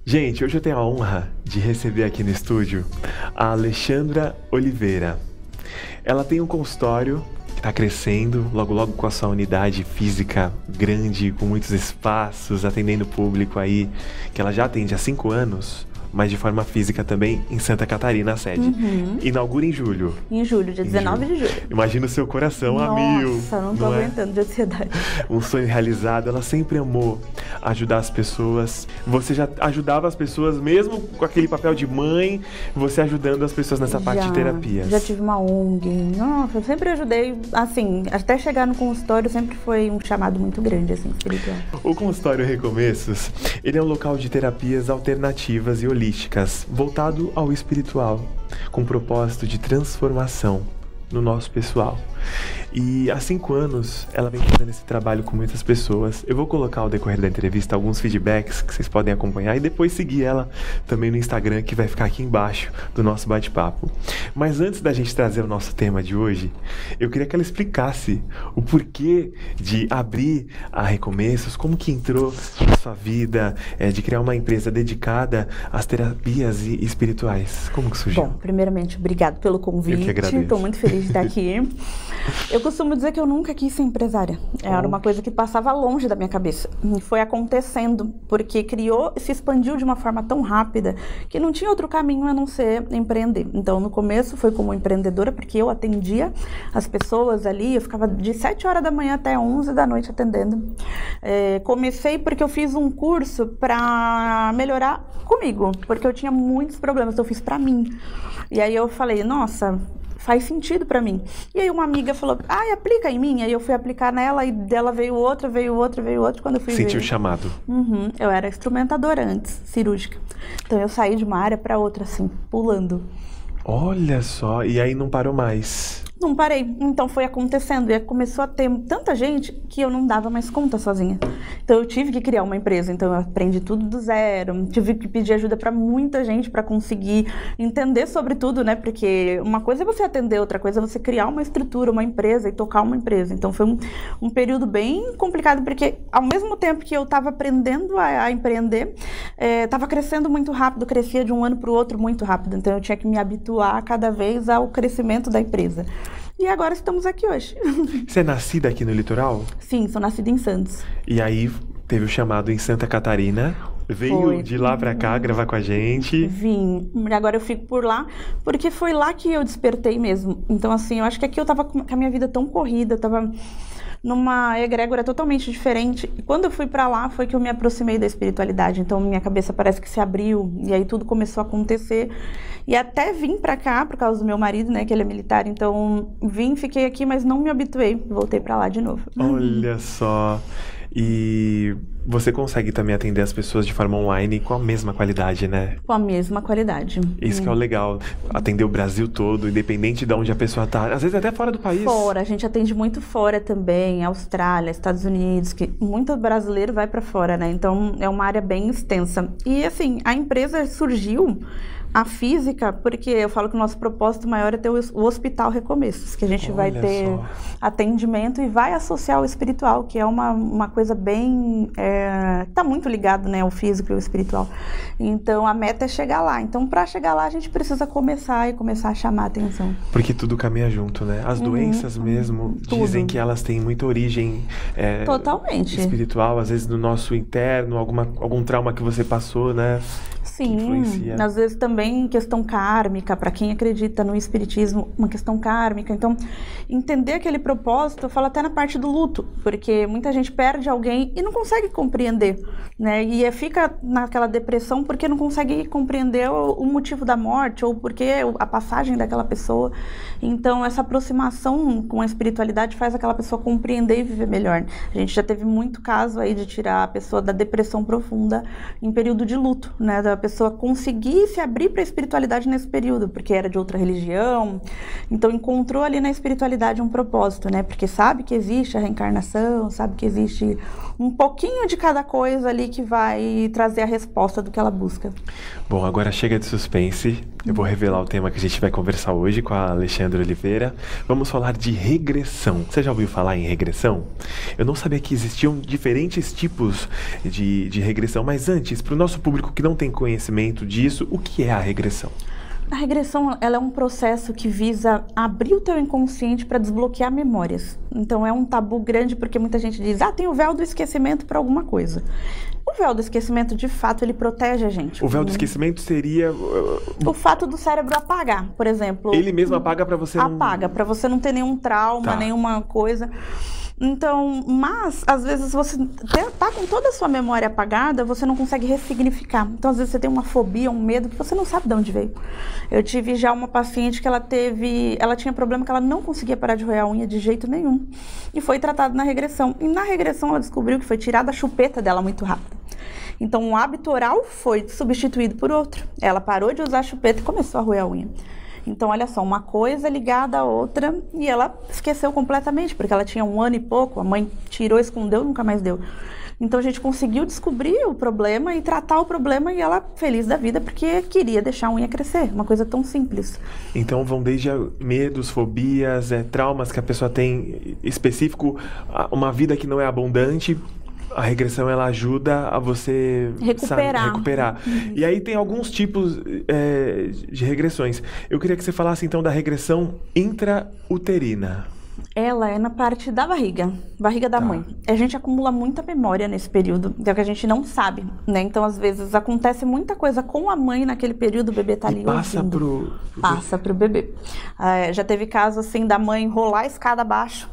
Gente, hoje eu tenho a honra de receber aqui no estúdio a Alexandra Oliveira. Ela tem um consultório que está crescendo, logo logo com a sua unidade física grande, com muitos espaços, atendendo o público aí, que ela já atende há 5 anos, mas de forma física também, em Santa Catarina, a sede. Inaugura em julho. Em julho, dia 19 de julho. Imagina o seu coração a mil. Nossa, não tô aguentando de ansiedade. Um sonho realizado. Ela sempre amou ajudar as pessoas. Você já ajudava as pessoas, mesmo com aquele papel de mãe, você ajudando as pessoas nessa parte de terapias. Já tive uma ONG. Nossa, eu sempre ajudei, assim, até chegar no consultório sempre foi um chamado muito grande, assim, espiritual. O consultório Recomeços, ele é um local de terapias alternativas e holísticas, voltado ao espiritual, com propósito de transformação no nosso pessoal. E há 5 anos ela vem fazendo esse trabalho com muitas pessoas. Eu vou colocar ao decorrer da entrevista alguns feedbacks que vocês podem acompanhar e depois seguir ela também no Instagram, que vai ficar aqui embaixo do nosso bate-papo. Mas antes da gente trazer o nosso tema de hoje, eu queria que ela explicasse o porquê de abrir a Recomeços, como que entrou na sua vida, de criar uma empresa dedicada às terapias espirituais. Como que surgiu? Bom, primeiramente, obrigado pelo convite. Eu que agradeço. Estou muito feliz de estar aqui. Eu costumo dizer que eu nunca quis ser empresária. Era uma coisa que passava longe da minha cabeça. Foi acontecendo, porque se expandiu de uma forma tão rápida que não tinha outro caminho a não ser empreender. Então, no começo foi como empreendedora, porque eu atendia as pessoas ali, eu ficava de 7 horas da manhã até 11 da noite atendendo. Comecei porque eu fiz um curso para melhorar comigo, porque eu tinha muitos problemas, então eu fiz para mim. E aí eu falei, nossa, faz sentido pra mim. E aí uma amiga falou, aplica em mim. Aí eu fui aplicar nela e dela veio outra. Quando eu fui ver... Sentiu o chamado. Eu era instrumentadora antes, cirúrgica. Então eu saí de uma área pra outra, assim, pulando. Olha só, e aí não parou mais. Não parei, então foi acontecendo e começou a ter tanta gente que eu não dava mais conta sozinha. Então eu tive que criar uma empresa, então eu aprendi tudo do zero, tive que pedir ajuda para muita gente para conseguir entender sobre tudo, né? Porque uma coisa é você atender, outra coisa é você criar uma estrutura, uma empresa e tocar uma empresa. Então foi um período bem complicado, porque ao mesmo tempo que eu estava aprendendo a empreender, estava crescendo muito rápido, crescia de um ano para o outro muito rápido, então eu tinha que me habituar cada vez ao crescimento da empresa. E agora estamos aqui hoje. Você é nascida aqui no litoral? Sim, sou nascida em Santos. E aí teve o chamado em Santa Catarina. Veio de lá pra cá gravar com a gente. Vim. Agora eu fico por lá, porque foi lá que eu despertei mesmo. Então, assim, eu acho que aqui eu tava com a minha vida tão corrida, eu tava numa egrégora totalmente diferente. E quando eu fui pra lá, foi que eu me aproximei da espiritualidade. Então, minha cabeça parece que se abriu, e aí tudo começou a acontecer. E até vim pra cá, por causa do meu marido, né, que ele é militar. Então, fiquei aqui, mas não me habituei. Voltei pra lá de novo. Olha só. E você consegue também atender as pessoas de forma online com a mesma qualidade, né? Com a mesma qualidade. Isso que é o legal, atender o Brasil todo, independente de onde a pessoa tá, às vezes até fora do país. Fora, a gente atende muito fora também, Austrália, Estados Unidos, que muito brasileiro vai para fora, né? Então é uma área bem extensa. E assim, a empresa surgiu, a física, porque eu falo que o nosso propósito maior é ter o Hospital Recomeços, que a gente vai ter atendimento e vai associar o espiritual, que é uma coisa bem... tá muito ligado, né, o físico e o espiritual. Então, a meta é chegar lá. Então, para chegar lá, a gente precisa começar a chamar a atenção. Porque tudo caminha junto, né? As doenças mesmo, dizem que elas têm muita origem totalmente espiritual, às vezes no nosso interno, algum trauma que você passou, né? Sim, às vezes também questão kármica, para quem acredita no espiritismo, uma questão kármica. Então, entender aquele propósito, eu falo até na parte do luto, porque muita gente perde alguém e não consegue compreender, né? E fica naquela depressão porque não consegue compreender o motivo da morte ou porque a passagem daquela pessoa. Então, essa aproximação com a espiritualidade faz aquela pessoa compreender e viver melhor. A gente já teve muito caso aí de tirar a pessoa da depressão profunda em período de luto, né? Da pessoa pessoa conseguisse abrir para a espiritualidade nesse período, porque era de outra religião. Então encontrou ali na espiritualidade um propósito, né? Porque sabe que existe a reencarnação, sabe que existe um pouquinho de cada coisa ali que vai trazer a resposta do que ela busca. Bom, agora chega de suspense. Eu vou revelar o tema que a gente vai conversar hoje com a Alexandra Oliveira. Vamos falar de regressão. Você já ouviu falar em regressão? Eu não sabia que existiam diferentes tipos de regressão, mas antes, para o nosso público que não tem conhecimento disso, o que é a regressão? A regressão, ela é um processo que visa abrir o teu inconsciente para desbloquear memórias. Então é um tabu grande porque muita gente diz, tem o véu do esquecimento para alguma coisa. O véu do esquecimento, de fato, ele protege a gente. O véu do esquecimento seria... O fato do cérebro apagar, por exemplo. Ele mesmo apaga para você não... Apaga, para você não ter nenhum trauma, nenhuma coisa... Então, mas, às vezes, você tá com toda a sua memória apagada, você não consegue ressignificar. Então, às vezes, você tem uma fobia, um medo, que você não sabe de onde veio. Eu tive já uma paciente que ela tinha problema que ela não conseguia parar de roer a unha de jeito nenhum. E foi tratada na regressão. E na regressão, ela descobriu que foi tirada a chupeta dela muito rápido. Então, um hábito oral foi substituído por outro. Ela parou de usar a chupeta e começou a roer a unha. Então, olha só, uma coisa ligada à outra e ela esqueceu completamente, porque ela tinha 1 ano e pouco, a mãe tirou, escondeu, nunca mais deu. Então, a gente conseguiu descobrir o problema e tratar o problema e ela feliz da vida, porque queria deixar a unha crescer, uma coisa tão simples. Então, vão desde medos, fobias, traumas que a pessoa tem específico, uma vida que não é abundante. A regressão, ela ajuda a você recuperar. E aí tem alguns tipos de regressões. Eu queria que você falasse então da regressão intrauterina. Ela é na parte da barriga da mãe. A gente acumula muita memória nesse período, que a gente não sabe, né? Então, às vezes, acontece muita coisa com a mãe naquele período, o bebê tá ali ouvindo. Passa pro bebê. Já teve caso, assim, da mãe rolar a escada abaixo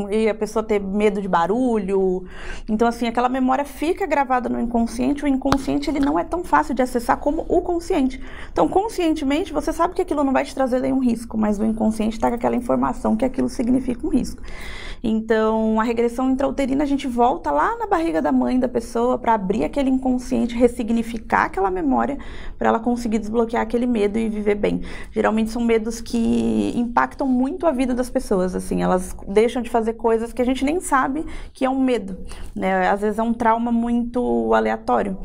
e a pessoa ter medo de barulho. Então, assim, aquela memória fica gravada no inconsciente. O inconsciente, ele não é tão fácil de acessar como o consciente. Então, conscientemente, você sabe que aquilo não vai te trazer nenhum risco, mas o inconsciente tá com aquela informação que aquilo significa um risco. Então, a regressão intrauterina, a gente volta lá na barriga da mãe da pessoa para abrir aquele inconsciente, ressignificar aquela memória para ela conseguir desbloquear aquele medo e viver bem. Geralmente são medos que impactam muito a vida das pessoas, assim, elas deixam de fazer coisas que a gente nem sabe que é um medo, né? Às vezes é um trauma muito aleatório.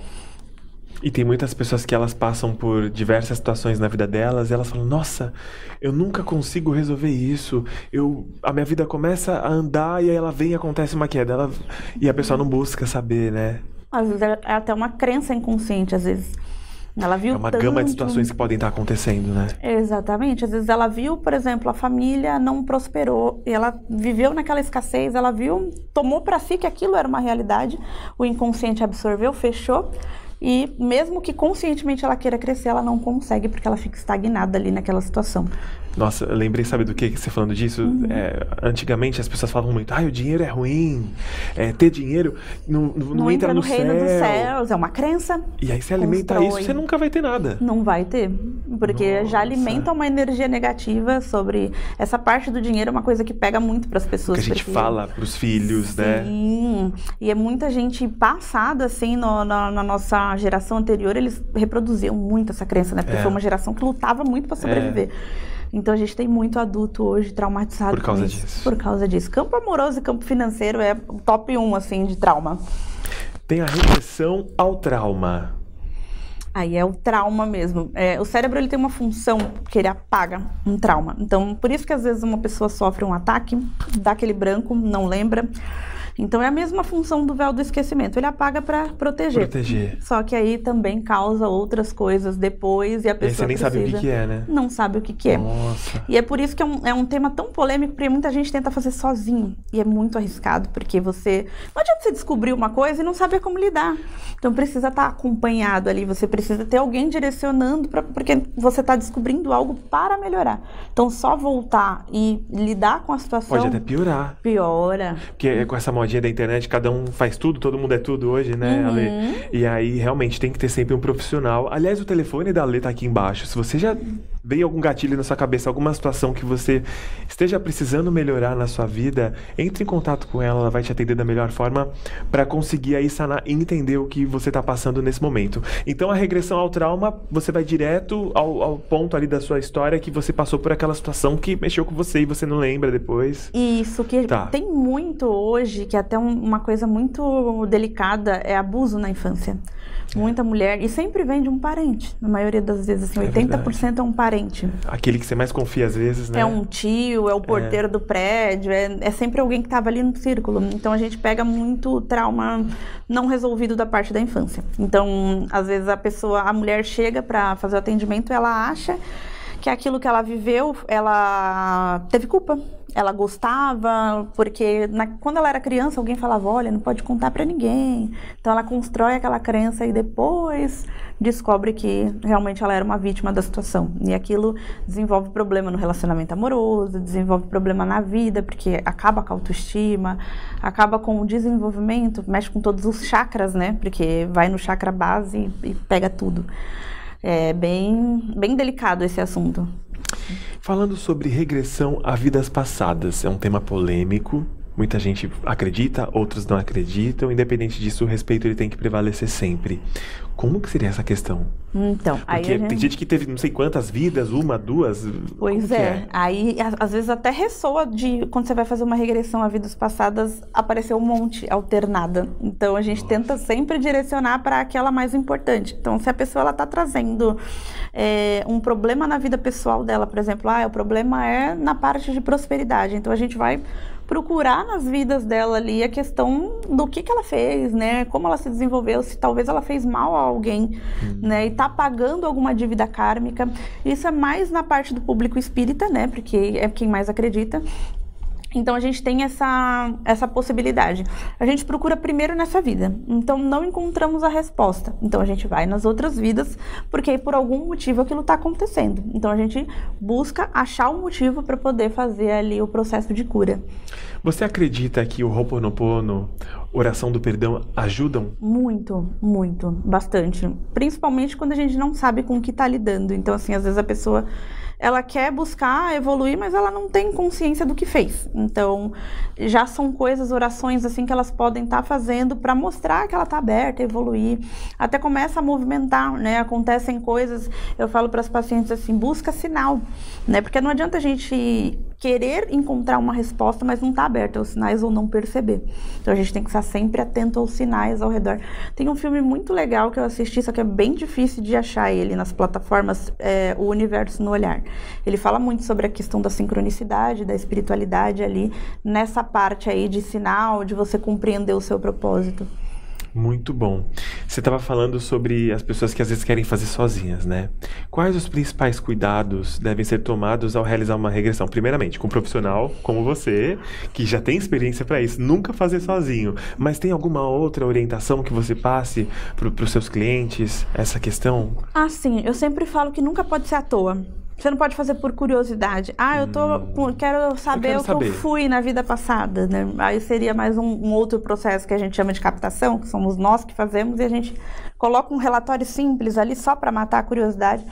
E tem muitas pessoas que elas passam por diversas situações na vida delas e elas falam, nossa, eu nunca consigo resolver isso, a minha vida começa a andar e aí ela vem e acontece uma queda, e a pessoa não busca saber, né? Às vezes é até uma crença inconsciente, às vezes. Ela viu uma gama de situações que podem estar acontecendo, né? Exatamente. Às vezes ela viu, por exemplo, a família não prosperou e ela viveu naquela escassez, ela viu, tomou para si que aquilo era uma realidade, o inconsciente absorveu, fechou. E mesmo que conscientemente ela queira crescer, ela não consegue, porque ela fica estagnada ali naquela situação. Nossa, eu lembrei, sabe do que você falando disso? Antigamente as pessoas falavam muito, o dinheiro é ruim, ter dinheiro não entra no reino dos céus, é uma crença. E aí você alimenta isso, você nunca vai ter nada. Não vai ter, porque já alimenta uma energia negativa sobre essa parte do dinheiro, é uma coisa que pega muito para as pessoas. Que a gente fala para os filhos, né? Sim, e é muita gente passada, assim, na nossa geração anterior, eles reproduziam muito essa crença, né? Porque foi uma geração que lutava muito para sobreviver. Então a gente tem muito adulto hoje traumatizado por causa disso. Por causa disso. Campo amoroso e campo financeiro é o top 1, assim, de trauma. Tem a regressão ao trauma. Aí é o trauma mesmo. O cérebro, ele tem uma função que ele apaga um trauma. Então, por isso que às vezes uma pessoa sofre um ataque, dá aquele branco, não lembra. Então, é a mesma função do véu do esquecimento. Ele apaga para proteger. Só que aí também causa outras coisas depois e a pessoa você nem sabe o que é, né? Não sabe o que é. Nossa. E é por isso que é um tema tão polêmico, porque muita gente tenta fazer sozinho. E é muito arriscado, porque não adianta você descobrir uma coisa e não saber como lidar. Então, precisa estar acompanhado ali. Você precisa ter alguém direcionando, porque você está descobrindo algo para melhorar. Então, só voltar e lidar com a situação... Pode até piorar. Piora. Porque com essa modinha da internet, cada um faz tudo, todo mundo é tudo hoje, né, Ale? E aí, realmente, tem que ter sempre um profissional. Aliás, o telefone da Ale tá aqui embaixo. Se você já veio algum gatilho na sua cabeça, alguma situação que você esteja precisando melhorar na sua vida, entre em contato com ela vai te atender da melhor forma para conseguir aí sanar e entender o que você está passando nesse momento. Então a regressão ao trauma, você vai direto ao ponto ali da sua história que você passou por aquela situação que mexeu com você e você não lembra depois. Isso, que tem muito hoje, que é até uma coisa muito delicada, é abuso na infância. Muita mulher, e sempre vem de um parente, na maioria das vezes, assim, 80% é um parente. Aquele que você mais confia às vezes, né? É um tio, é o porteiro do prédio, é sempre alguém que estava ali no círculo. Então a gente pega muito trauma não resolvido da parte da infância. Então, às vezes a mulher chega para fazer o atendimento, ela acha que aquilo que ela viveu, ela teve culpa. Ela gostava, porque quando ela era criança, alguém falava, olha, não pode contar pra ninguém. Então ela constrói aquela crença e depois descobre que realmente ela era uma vítima da situação. E aquilo desenvolve problema no relacionamento amoroso, desenvolve problema na vida, porque acaba com a autoestima, acaba com o desenvolvimento, mexe com todos os chakras, né? Porque vai no chakra base e pega tudo. É bem delicado esse assunto. Falando sobre regressão a vidas passadas, é um tema polêmico, muita gente acredita, outros não acreditam, independente disso, o respeito ele tem que prevalecer sempre. Como que seria essa questão? Então, porque tem gente que teve não sei quantas vidas, uma, duas... Pois é, aí às vezes até ressoa de quando você vai fazer uma regressão a vidas passadas, apareceu um monte alternada. Então a gente tenta sempre direcionar para aquela mais importante. Então se a pessoa ela tá trazendo um problema na vida pessoal dela, por exemplo, o problema é na parte de prosperidade, então a gente vai procurar nas vidas dela ali a questão do que ela fez, né? Como ela se desenvolveu, se talvez ela fez mal a alguém, né? E tá pagando alguma dívida kármica. Isso é mais na parte do público espírita, né? Porque é quem mais acredita. Então a gente tem essa possibilidade. A gente procura primeiro nessa vida, então não encontramos a resposta. Então a gente vai nas outras vidas, porque por algum motivo aquilo está acontecendo. Então a gente busca achar um motivo para poder fazer ali o processo de cura. Você acredita que o Ho'oponopono, oração do perdão, ajudam? Muito, muito, bastante. Principalmente quando a gente não sabe com o que está lidando. Então assim, às vezes a pessoa... ela quer buscar evoluir, mas ela não tem consciência do que fez. Então, já são coisas, orações assim que elas podem estar fazendo para mostrar que ela está aberta a evoluir. Até começa a movimentar, né? Acontecem coisas, eu falo para as pacientes assim, busca sinal, né? Porque não adianta a gente querer encontrar uma resposta, mas não está aberta aos sinais ou não perceber. Então, a gente tem que estar sempre atento aos sinais ao redor. Tem um filme muito legal que eu assisti, só que é bem difícil de achar ele nas plataformas, O Universo no Olhar. Ele fala muito sobre a questão da sincronicidade, da espiritualidade ali, nessa parte aí de sinal, de você compreender o seu propósito. Muito bom. Você estava falando sobre as pessoas que às vezes querem fazer sozinhas, né? Quais os principais cuidados devem ser tomados ao realizar uma regressão? Primeiramente, com um profissional como você, que já tem experiência para isso, nunca fazer sozinho. Mas tem alguma outra orientação que você passe para os seus clientes, essa questão? Sim. Eu sempre falo que nunca pode ser à toa. Você não pode fazer por curiosidade. Quero saber o que eu fui na vida passada, né? Aí seria mais um outro processo que a gente chama de captação, que somos nós que fazemos, e a gente coloca um relatório simples ali só para matar a curiosidade.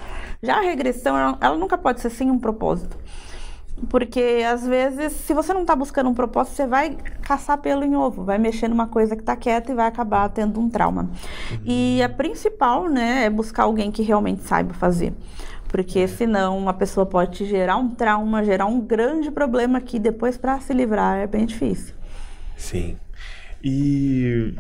Já a regressão, ela nunca pode ser sem um propósito. Porque, às vezes, se você não está buscando um propósito, você vai caçar pelo em ovo, vai mexer numa coisa que está quieta e vai acabar tendo um trauma. E a principal, né, é buscar alguém que realmente saiba fazer. Porque senão uma pessoa pode te gerar um trauma, gerar um grande problema que depois para se livrar é bem difícil. Sim. E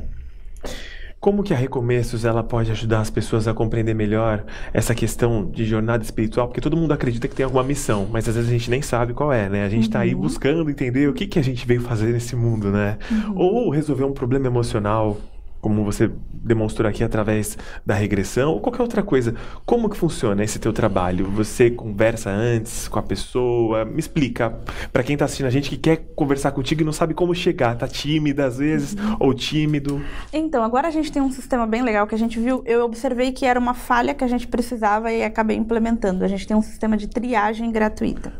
como que a Recomeços ela pode ajudar as pessoas a compreender melhor essa questão de jornada espiritual? Porque todo mundo acredita que tem alguma missão, mas às vezes a gente nem sabe qual é, né? A gente tá aí buscando entender o que a gente veio fazer nesse mundo, né? Ou resolver um problema emocional, como você demonstrou aqui através da regressão, ou qualquer outra coisa. Como que funciona esse teu trabalho? Você conversa antes com a pessoa? Me explica, para quem tá assistindo a gente que quer conversar contigo e não sabe como chegar, tá tímida às vezes, ou tímido. Então, agora a gente tem um sistema bem legal que a gente viu, eu observei que era uma falha que a gente precisava e acabei implementando. A gente tem um sistema de triagem gratuita.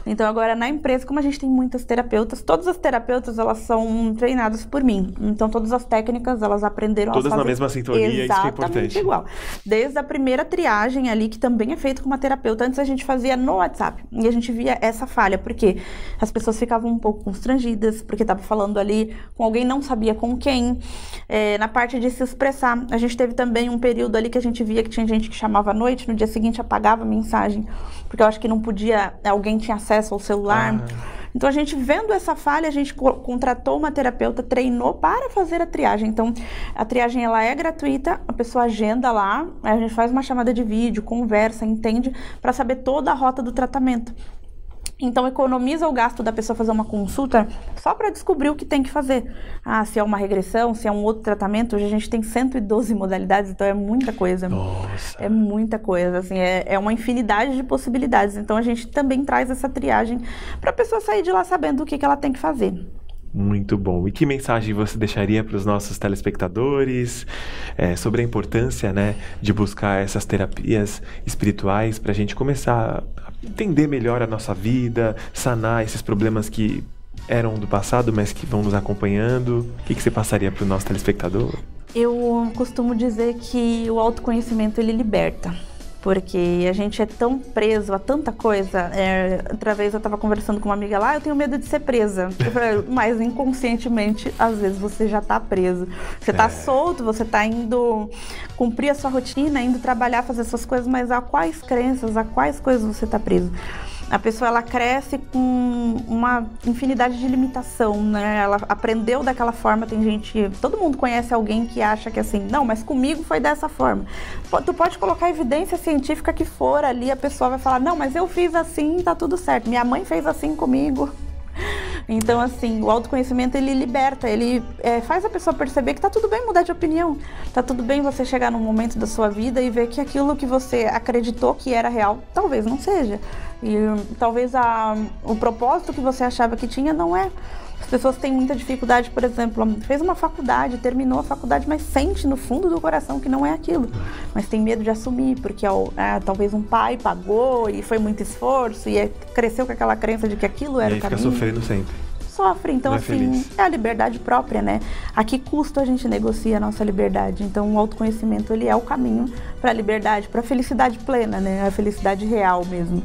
Então, agora na empresa, como a gente tem muitas terapeutas, todas as terapeutas, elas são treinadas por mim. Então, todas as técnicas, elas elas aprenderam todas a fazer... na mesma sintonia, isso que é importante. Igual. Desde a primeira triagem ali, que também é feita com uma terapeuta, antes a gente fazia no WhatsApp, e a gente via essa falha, porque as pessoas ficavam um pouco constrangidas, porque estava falando ali com alguém, não sabia com quem, na parte de se expressar. A gente teve também um período ali que a gente via que tinha gente que chamava à noite, no dia seguinte apagava a mensagem, porque eu acho que não podia, alguém tinha acesso ao celular. Então, a gente vendo essa falha, a gente contratou uma terapeuta, treinou para fazer a triagem. Então, a triagem ela é gratuita, a pessoa agenda lá, a gente faz uma chamada de vídeo, conversa, entende, para saber toda a rota do tratamento. Então, economiza o gasto da pessoa fazer uma consulta só para descobrir o que tem que fazer. Se é uma regressão, se é um outro tratamento. Hoje a gente tem 112 modalidades, então é muita coisa. Nossa. É muita coisa, assim, é uma infinidade de possibilidades. Então, a gente também traz essa triagem para a pessoa sair de lá sabendo o que ela tem que fazer. Muito bom. E que mensagem você deixaria para os nossos telespectadores sobre a importância, né, de buscar essas terapias espirituais para a gente começar a entender melhor a nossa vida, sanar esses problemas que eram do passado, mas que vão nos acompanhando? O que você passaria para o nosso telespectador? Eu costumo dizer que o autoconhecimento, ele liberta. Porque a gente é tão preso a tanta coisa. Outra vez eu estava conversando com uma amiga lá, eu tenho medo de ser presa. Eu falei, mas inconscientemente, às vezes você já está preso. Você está solto, você está indo cumprir a sua rotina, indo trabalhar, fazer suas coisas, mas a quais crenças, a quais coisas você está preso? A pessoa, ela cresce com uma infinidade de limitação, né? Ela aprendeu daquela forma, tem gente... Todo mundo conhece alguém que acha que assim, não, mas comigo foi dessa forma. Tu pode colocar evidência científica que for ali, a pessoa vai falar, não, mas eu fiz assim, tá tudo certo. Minha mãe fez assim comigo. Então, assim, o autoconhecimento, ele liberta, ele faz a pessoa perceber que tá tudo bem mudar de opinião. Tá tudo bem você chegar num momento da sua vida e ver que aquilo que você acreditou que era real, talvez não seja. E talvez o propósito que você achava que tinha não é. As pessoas têm muita dificuldade, por exemplo, fez uma faculdade, terminou a faculdade, mas sente no fundo do coração que não é aquilo. Mas tem medo de assumir, porque talvez um pai pagou e foi muito esforço e cresceu com aquela crença de que aquilo era o caminho. E fica sofrendo sempre. Sofre, então assim, é a liberdade própria, né? A que custo a gente negocia a nossa liberdade? Então o autoconhecimento, ele é o caminho para a liberdade, para a felicidade plena, né? A felicidade real mesmo.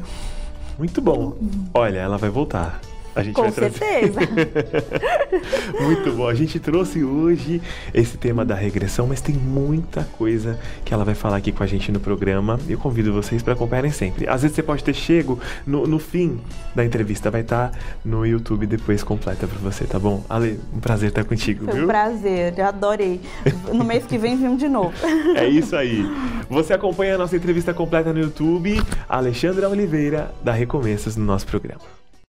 Muito bom. Olha, ela vai voltar. A gente Com certeza. Muito bom. A gente trouxe hoje esse tema da regressão, mas tem muita coisa que ela vai falar aqui com a gente no programa. Eu convido vocês para acompanharem sempre. Às vezes você pode ter chego no fim da entrevista, vai estar no YouTube depois completa para você, tá bom? Ale, um prazer estar contigo, Foi viu? um prazer, eu adorei. No mês que vem, vim de novo. É isso aí. Você acompanha a nossa entrevista completa no YouTube. Alexandra Oliveira, da Recomeços, no nosso programa.